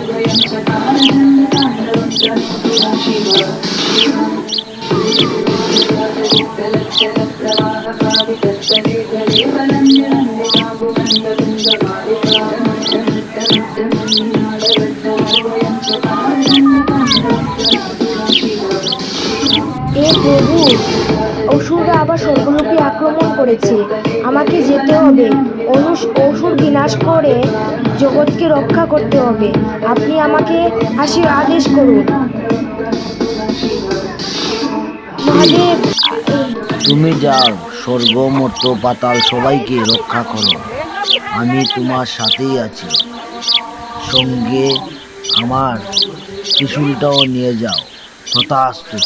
এ প্রভু, অসুররা আবার স্বর্গলোকে আক্রমণ করেছে। আমাকে যেতে হবে। অসুর বিনাশ করে জগৎকে রক্ষা করতে হবে। আপনি আমাকে আদেশ করুন মহাদেব। তুমি যাও, স্বর্গ মর্ত পাতাল সবাইকে রক্ষা করো। আমি তোমার সাথেই আছি। সঙ্গে আমার ত্রিশূলটাও নিয়ে যাও। তথাস্তু।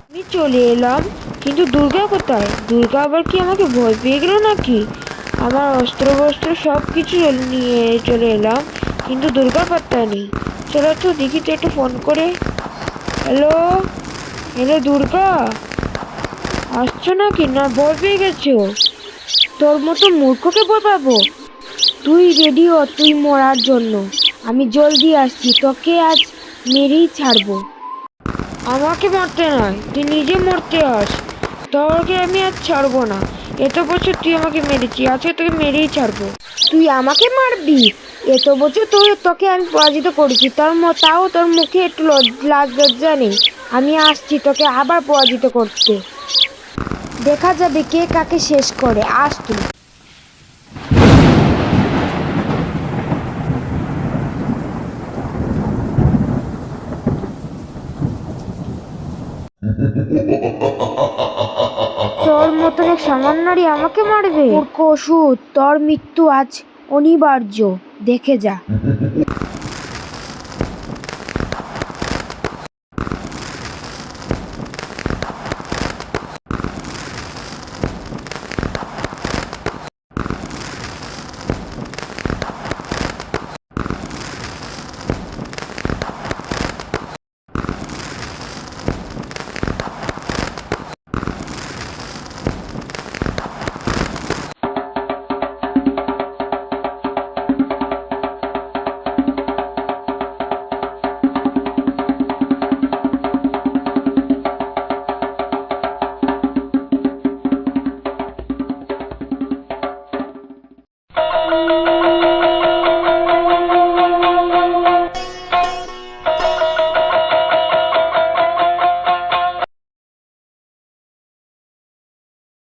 আমি চলে এলাম, কিন্তু দুর্গা কোথায়? দুর্গা আবার কি আমাকে ভয় পেয়ে গেল নাকি? আমার অস্ত্র বস্ত্র সব কিছু নিয়ে চলে এলাম, কিন্তু দুর্গা পাত্তা নেই। চলো তো দেখি তো, একটু ফোন করে। হ্যালো, হ্যালো দুর্গা, আসছো নাকি? না ভয় পেয়ে গেছো? তোর মতো মূর্খকে ভয় পাবো? তুই রেডি হ, তুই মরার জন্য। আমি জলদি আসছি, তোকে আজ মেরেই ছাড়বো। আমাকে মারতে নয়, তুই নিজে মরতে আস। তোকে আমি আজ ছাড়বো না। এত বছর তুই আমাকে মেরেছিস, আজকে তোকে মেরেই ছাড়বো। তুই আমাকে মারবি? এত বছর তোকে আমি পরাজিত করেছি, তাও তোর মুখে একটু লাজ লজ্জা নেই। আমি আসছি তোকে আবার পরাজিত করতে। দেখা যাবে কে কাকে শেষ করে। আস তুই। তোর মতন এক সামান্যরই আমাকে মারবে? মূর্খ অসুর, তোর মৃত্যু আজ অনিবার্য। দেখে যা।